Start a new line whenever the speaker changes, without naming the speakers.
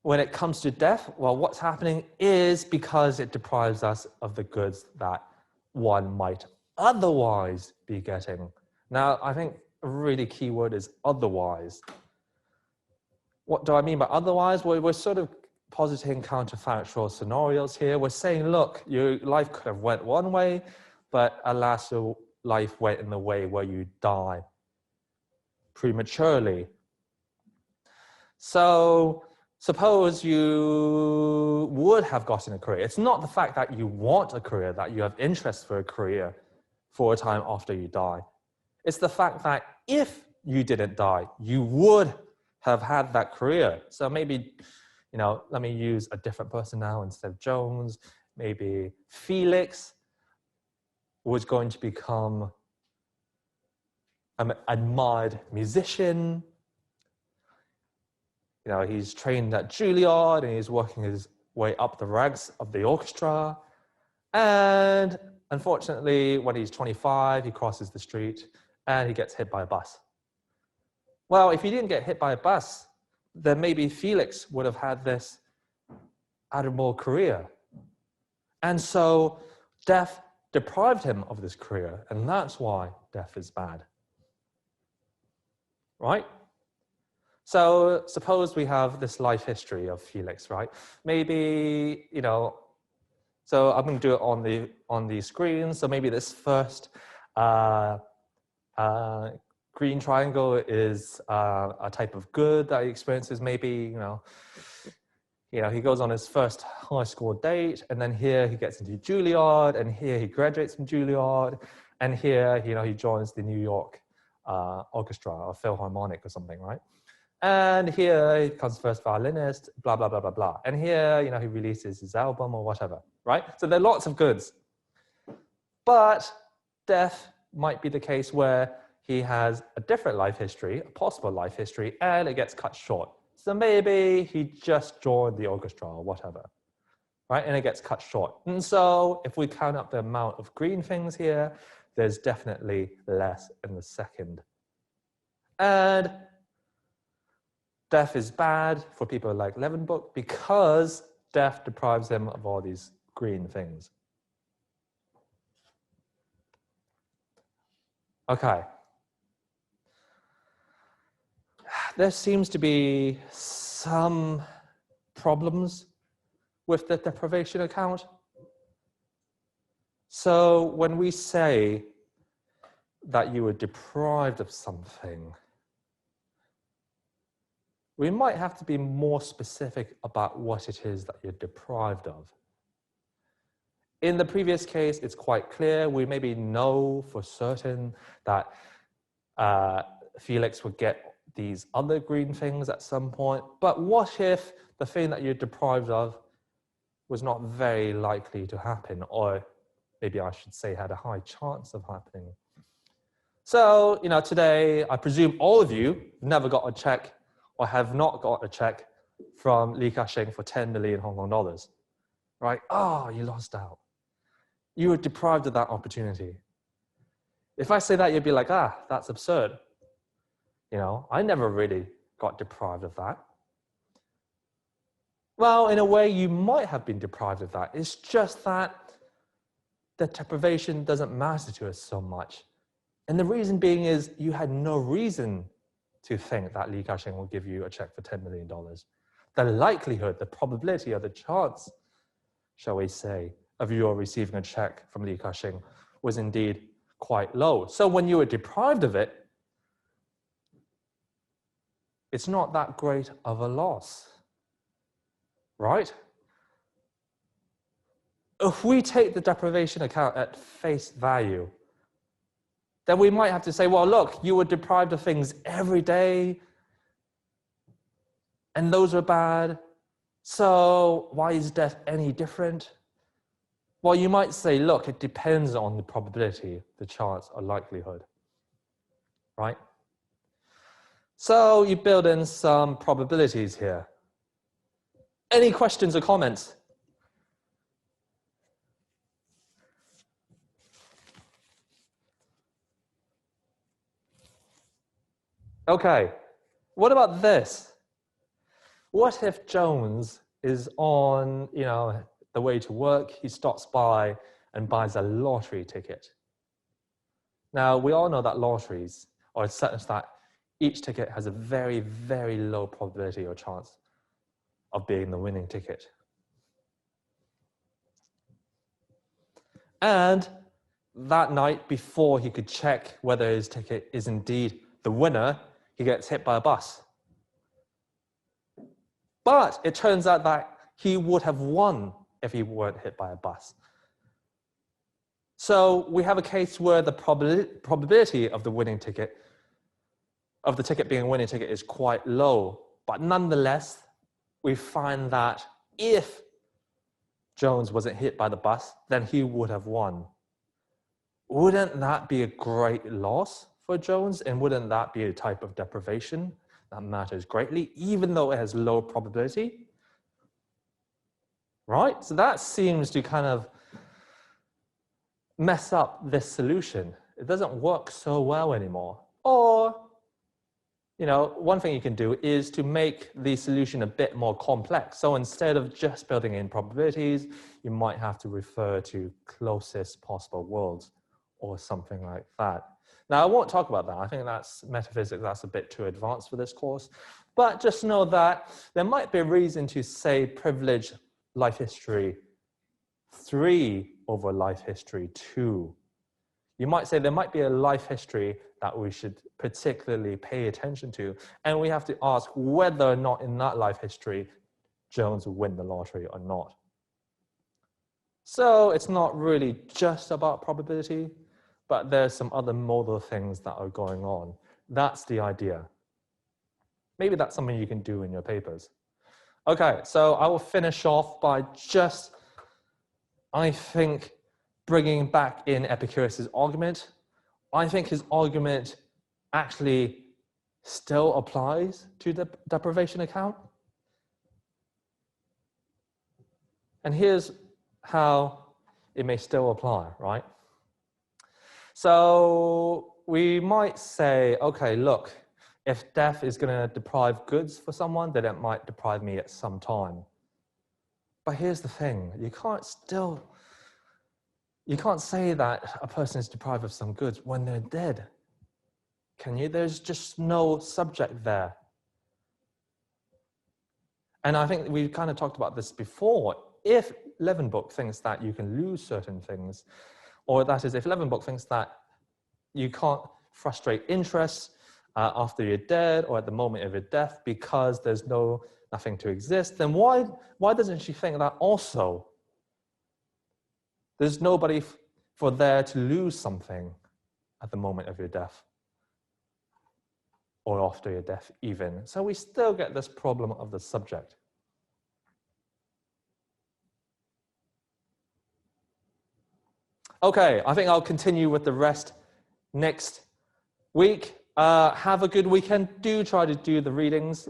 when it comes to death, well, what's happening is because it deprives us of the goods that one might otherwise be getting. Now, I think a really key word is otherwise. What do I mean by otherwise? Well, we're sort of positing counterfactual scenarios here. We're saying, look, your life could have went one way, but alas, your life went in the way where you die prematurely. So suppose you would have gotten a career. It's not the fact that you want a career, that you have interest for a career for a time after you die. It's the fact that if you didn't die, you would have had that career. So maybe, you know, let me use a different person now instead of Jones. Maybe Felix was going to become an admired musician. You know, he's trained at Juilliard and he's working his way up the ranks of the orchestra. And unfortunately, when he's 25, he crosses the street and he gets hit by a bus. Well, if he didn't get hit by a bus, then maybe Felix would have had this admirable career. And so death deprived him of this career, and that's why death is bad. Right? So suppose we have this life history of Felix, right? Maybe, you know, so I'm going to do it on the screen. So maybe this first green triangle is a type of good that he experiences. Maybe, you know, he goes on his first high school date, and then here he gets into Juilliard, and here he graduates from Juilliard, and here, you know, he joins the New York orchestra or Philharmonic or something, right? And here he becomes first violinist, blah, blah, blah, blah, blah. And here, you know, he releases his album or whatever, right? So there are lots of goods. But death might be the case where he has a different life history, a possible life history, and it gets cut short. So maybe he just joined the orchestra or whatever, right? And it gets cut short. And so if we count up the amount of green things here, there's definitely less in the second. And death is bad for people like Levenbook because death deprives them of all these green things. Okay. There seems to be some problems with the deprivation account. So when we say that you were deprived of something, we might have to be more specific about what it is that you're deprived of. In the previous case, it's quite clear. We maybe know for certain that Felix would get these other green things at some point. But what if the thing that you're deprived of was not very likely to happen, or maybe I should say had a high chance of happening? So, you know, today, I presume all of you never got a check or have not got a check from Li Ka-shing for 10 million Hong Kong dollars, right? Oh, you lost out. You were deprived of that opportunity. If I say that, you'd be like, ah, that's absurd. You know, I never really got deprived of that. Well, in a way, you might have been deprived of that. It's just that the deprivation doesn't matter to us so much. And the reason being is you had no reason to think that Li Ka-shing will give you a check for $10 million. The likelihood, the probability, or the chance, shall we say, of your receiving a check from Li Ka-shing was indeed quite low. So when you were deprived of it, it's not that great of a loss, right? If we take the deprivation account at face value, then we might have to say, well, look, you were deprived of things every day, and those were bad, so why is death any different? Well, you might say, look, it depends on the probability, the chance, or likelihood, right? So you build in some probabilities here. Any questions or comments? Okay, what about this? What if Jones is on, the way to work, he stops by and buys a lottery ticket? Now, we all know that lotteries are such that each ticket has a very, very low probability or chance of being the winning ticket. And that night, before he could check whether his ticket is indeed the winner, he gets hit by a bus. But it turns out that he would have won if he weren't hit by a bus. So we have a case where the probability of the winning ticket, of the ticket being a winning ticket, is quite low. But nonetheless, we find that if Jones wasn't hit by the bus, then he would have won. Wouldn't that be a great loss for Jones? And wouldn't that be a type of deprivation that matters greatly, even though it has low probability? Right? So that seems to kind of mess up this solution. It doesn't work so well anymore. Or, one thing you can do is to make the solution a bit more complex. So instead of just building in probabilities, you might have to refer to closest possible worlds or something like that. Now, I won't talk about that. I think that's metaphysics. That's a bit too advanced for this course. But just know that there might be a reason to say privilege life history 3 over life history 2. You might say there might be a life history that we should particularly pay attention to, and we have to ask whether or not in that life history Jones will win the lottery or not. So it's not really just about probability, but there's some other modal things that are going on. That's the idea. Maybe that's something you can do in your papers. Okay, so I will finish off by just, I think, bringing back in Epicurus' argument. I think his argument actually still applies to the deprivation account. And here's how it may still apply, right? So we might say, okay, look, if death is going to deprive goods for someone, then it might deprive me at some time. But here's the thing, you can't say that a person is deprived of some goods when they're dead. Can you? There's just no subject there. And I think we kind of talked about this before. If Levenbook thinks that you can lose certain things, or that is, if Levenbook thinks that you can't frustrate interest after you're dead or at the moment of your death because there's nothing to exist, then why doesn't she think that also there's nobody for there to lose something at the moment of your death or after your death even? So we still get this problem of the subject. Okay, I think I'll continue with the rest next week. Have a good weekend. Do try to do the readings.